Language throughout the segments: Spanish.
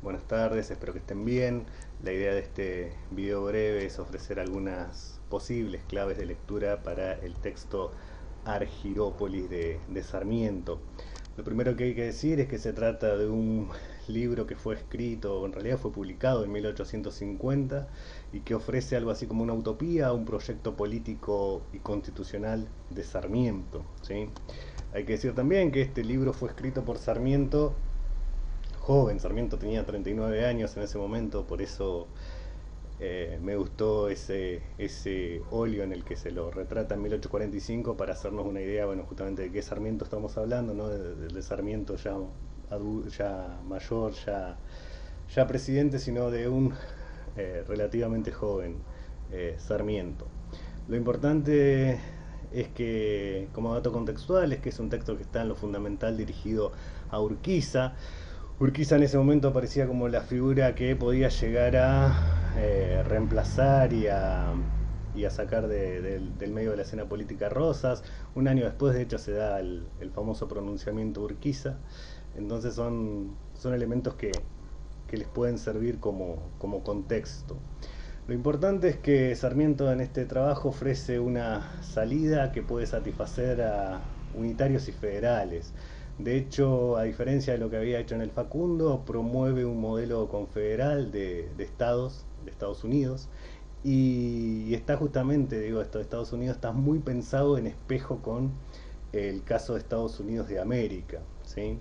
Buenas tardes, espero que estén bien. La idea de este video breve es ofrecer algunas posibles claves de lectura para el texto Argirópolis de Sarmiento. Lo primero que hay que decir es que se trata de un libro que fue escrito, en realidad fue publicado en 1850 y que ofrece algo así como una utopía, un proyecto político y constitucional de Sarmiento, ¿sí? Hay que decir también que este libro fue escrito por Sarmiento joven. Sarmiento tenía 39 años en ese momento, por eso me gustó ese óleo en el que se lo retrata en 1845 para hacernos una idea, bueno, justamente de qué Sarmiento estamos hablando, ¿no? De Sarmiento ya mayor, ya presidente, sino de un relativamente joven Sarmiento. Lo importante es que, como dato contextual, es que es un texto que está en lo fundamental dirigido a Urquiza. Urquiza en ese momento aparecía como la figura que podía llegar a reemplazar y a sacar del medio de la escena política Rosas. Un año después, de hecho, se da el famoso pronunciamiento Urquiza. Entonces son elementos que les pueden servir como contexto. Lo importante es que Sarmiento en este trabajo ofrece una salida que puede satisfacer a unitarios y federales. De hecho, a diferencia de lo que había hecho en el Facundo, promueve un modelo confederal de estados, de Estados Unidos, y está justamente, digo, esto de Estados Unidos está muy pensado en espejo con el caso de Estados Unidos de América, ¿sí?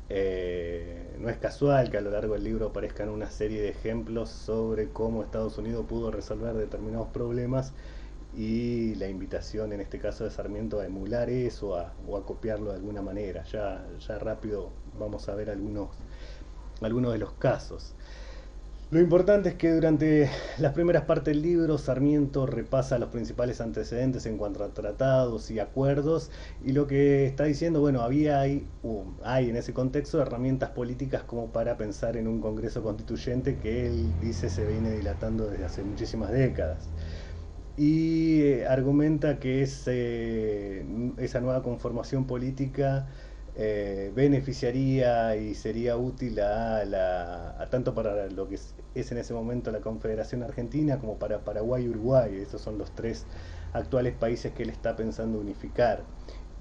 No es casual que a lo largo del libro aparezcan una serie de ejemplos sobre cómo Estados Unidos pudo resolver determinados problemas y la invitación en este caso de Sarmiento a emular eso o a copiarlo de alguna manera. Ya rápido vamos a ver algunos de los casos. Lo importante es que durante las primeras partes del libro Sarmiento repasa los principales antecedentes en cuanto a tratados y acuerdos y lo que está diciendo, bueno, hay en ese contexto herramientas políticas como para pensar en un Congreso Constituyente que él dice se viene dilatando desde hace muchísimas décadas y argumenta que esa nueva conformación política beneficiaría y sería útil a tanto para lo que es en ese momento la Confederación Argentina como para Paraguay y Uruguay. Esos son los tres actuales países que él está pensando unificar.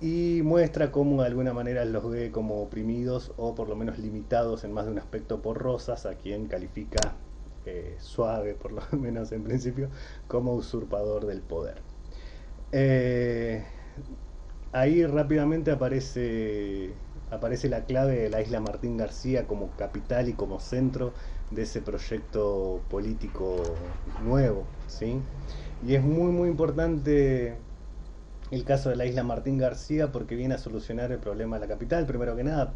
Y muestra cómo de alguna manera los ve como oprimidos o por lo menos limitados en más de un aspecto por Rosas, a quien califica suave, por lo menos en principio, como usurpador del poder. Eh, Ahí rápidamente aparece la clave de la isla Martín García como capital y como centro de ese proyecto político nuevo, ¿sí? Y es muy importante el caso de la isla Martín García porque viene a solucionar el problema de la capital. Primero que nada,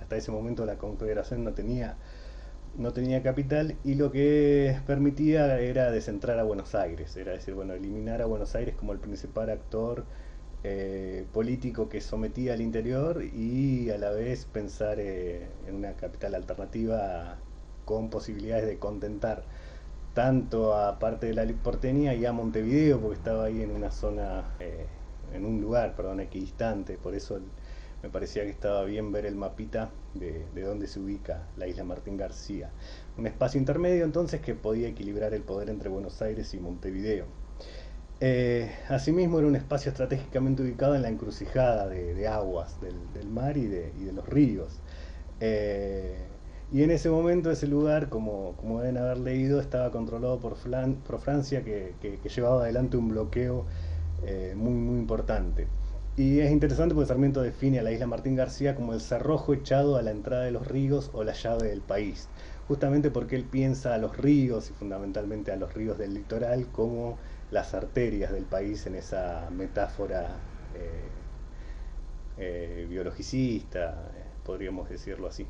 hasta ese momento la Confederación no tenía capital y lo que permitía era descentrar a Buenos Aires, era decir, bueno, eliminar a Buenos Aires como el principal actor político que sometía al interior y a la vez pensar en una capital alternativa con posibilidades de contentar tanto a parte de la porteña y a Montevideo, porque estaba ahí en una zona, en un lugar, perdón, equidistante, por eso me parecía que estaba bien ver el mapita de dónde se ubica la isla Martín García. Un espacio intermedio entonces que podía equilibrar el poder entre Buenos Aires y Montevideo. Asimismo era un espacio estratégicamente ubicado en la encrucijada de aguas del mar y de los ríos. Eh, y en ese momento ese lugar, como deben haber leído, estaba controlado por Francia que llevaba adelante un bloqueo muy importante. Y es interesante porque Sarmiento define a la isla Martín García como el cerrojo echado a la entrada de los ríos o la llave del país, justamente porque él piensa a los ríos y fundamentalmente a los ríos del litoral como las arterias del país en esa metáfora biologicista, podríamos decirlo así.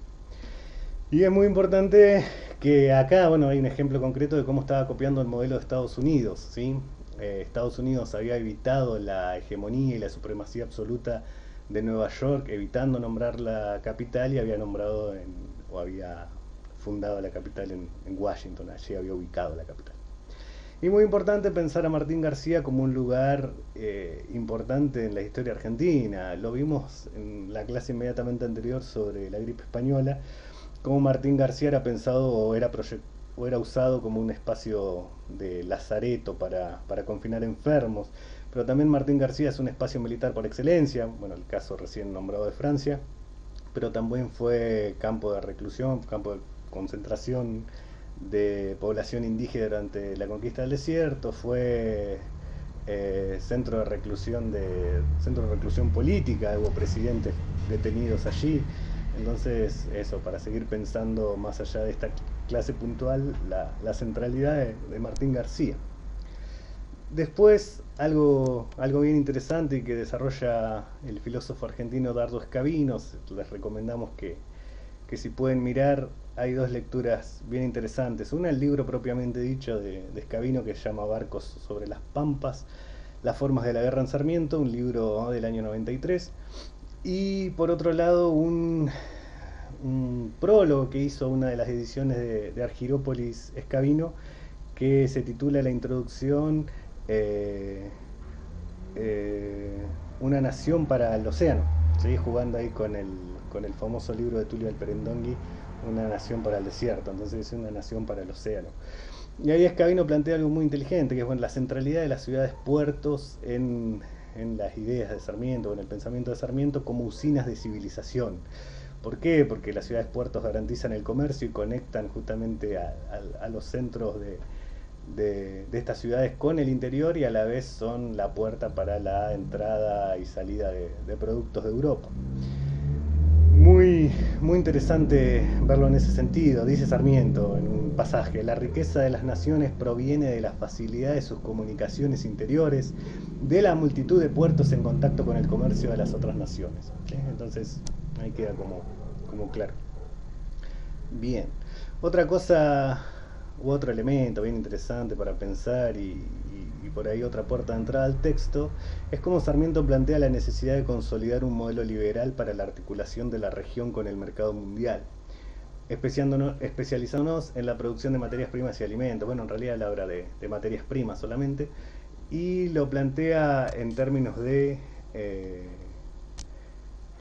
Y es muy importante que acá, bueno, hay un ejemplo concreto de cómo estaba copiando el modelo de Estados Unidos, ¿sí? Estados Unidos había evitado la hegemonía y la supremacía absoluta de Nueva York, evitando nombrar la capital y había o había fundado la capital en Washington, allí había ubicado la capital. Y muy importante pensar a Martín García como un lugar importante en la historia argentina. Lo vimos en la clase inmediatamente anterior sobre la gripe española, cómo Martín García era pensado o era usado como un espacio de lazareto para confinar enfermos, pero también Martín García es un espacio militar por excelencia, bueno, el caso recién nombrado de Francia, pero también fue campo de reclusión, campo de concentración de población indígena durante la conquista del desierto, fue centro de reclusión política, hubo presidentes detenidos allí. Entonces, eso, para seguir pensando más allá de esta clase puntual, la centralidad de Martín García. Después, algo bien interesante y que desarrolla el filósofo argentino Dardo Escavino, les recomendamos que si pueden mirar, hay dos lecturas bien interesantes. Una, el libro propiamente dicho de Escavino, que se llama Barcos sobre las Pampas, las formas de la guerra en Sarmiento, un libro, ¿no?, del año 93. Y por otro lado, un prólogo que hizo una de las ediciones de Argirópolis Escavino, que se titula La introducción, eh, Una nación para el océano, ¿sí? Jugando ahí con el famoso libro de Tulio Alperendongui, Una nación para el desierto. Entonces es una nación para el océano. Y ahí Escavino plantea algo muy inteligente, que es, bueno, la centralidad de las ciudades puertos en las ideas de Sarmiento, en el pensamiento de Sarmiento, como usinas de civilización. ¿Por qué? Porque las ciudades puertos garantizan el comercio y conectan justamente a los centros de estas ciudades con el interior, y a la vez son la puerta para la entrada y salida de productos de Europa. Muy interesante verlo en ese sentido. Dice Sarmiento en un pasaje: la riqueza de las naciones proviene de la facilidad de sus comunicaciones interiores, de la multitud de puertos en contacto con el comercio de las otras naciones. ¿Sí? Entonces ahí queda como claro. Bien, otra cosa u otro elemento bien interesante para pensar, y por ahí otra puerta de entrada al texto, es cómo Sarmiento plantea la necesidad de consolidar un modelo liberal para la articulación de la región con el mercado mundial, especializándonos en la producción de materias primas y alimentos. Bueno, en realidad él habla de materias primas solamente, y lo plantea en términos de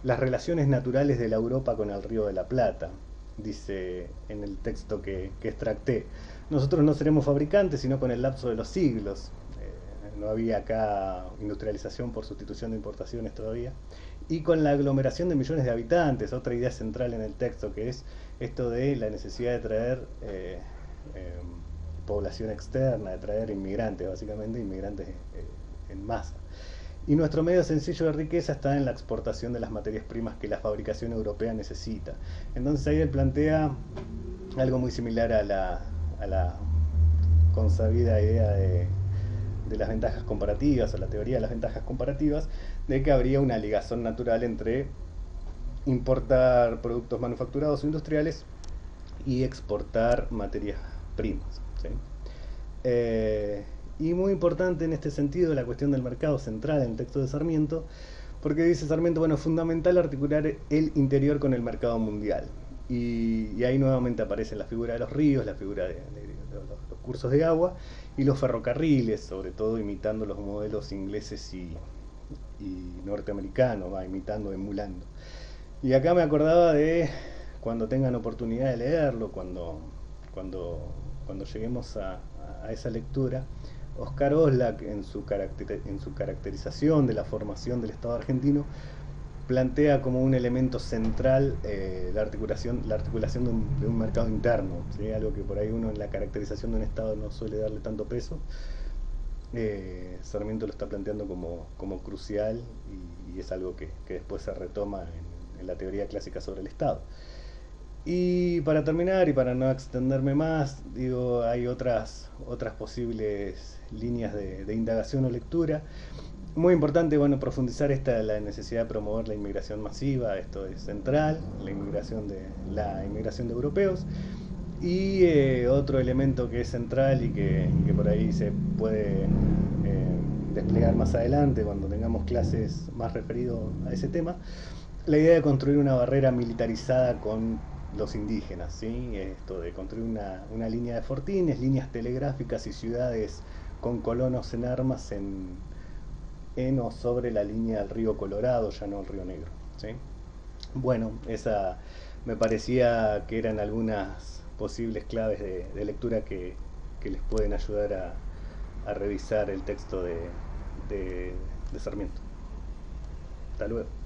las relaciones naturales de la Europa con el Río de la Plata. Dice en el texto que extracté: nosotros no seremos fabricantes, sino con el lapso de los siglos. No había acá industrialización por sustitución de importaciones todavía. Y con la aglomeración de millones de habitantes, otra idea central en el texto, que es esto de la necesidad de traer población externa, de traer inmigrantes, básicamente inmigrantes en masa. Y nuestro medio sencillo de riqueza está en la exportación de las materias primas que la fabricación europea necesita. Entonces ahí él plantea algo muy similar a la consabida idea de las ventajas comparativas, o la teoría de las ventajas comparativas, de que habría una ligazón natural entre importar productos manufacturados o industriales y exportar materias primas. ¿Sí? Y muy importante en este sentido la cuestión del mercado, central en el texto de Sarmiento, porque dice Sarmiento, bueno, es fundamental articular el interior con el mercado mundial. Y ahí nuevamente aparece la figura de los ríos, la figura de los cursos de agua y los ferrocarriles, sobre todo imitando los modelos ingleses y norteamericanos, va imitando, emulando. Y acá me acordaba de, cuando tengan oportunidad de leerlo, cuando lleguemos a esa lectura, Oscar Oslak, en su caracterización de la formación del Estado argentino, plantea como un elemento central la articulación de un mercado interno, ¿sí? Algo que por ahí uno en la caracterización de un Estado no suele darle tanto peso. Sarmiento lo está planteando como crucial, y es algo que después se retoma en la teoría clásica sobre el Estado. Y para terminar, y para no extenderme más, digo, hay otras posibles líneas de indagación o lectura. Muy importante, bueno, profundizar la necesidad de promover la inmigración masiva. Esto es central, la inmigración de europeos. Y otro elemento que es central y que por ahí se puede desplegar más adelante cuando tengamos clases más referido a ese tema, la idea de construir una barrera militarizada con los indígenas, ¿sí? Esto de construir una línea de fortines, líneas telegráficas y ciudades con colonos en armas en o sobre la línea del río Colorado, ya no el río Negro, ¿sí? Bueno, esa me parecía que eran algunas posibles claves de lectura que les pueden ayudar a revisar el texto de Sarmiento. Hasta luego.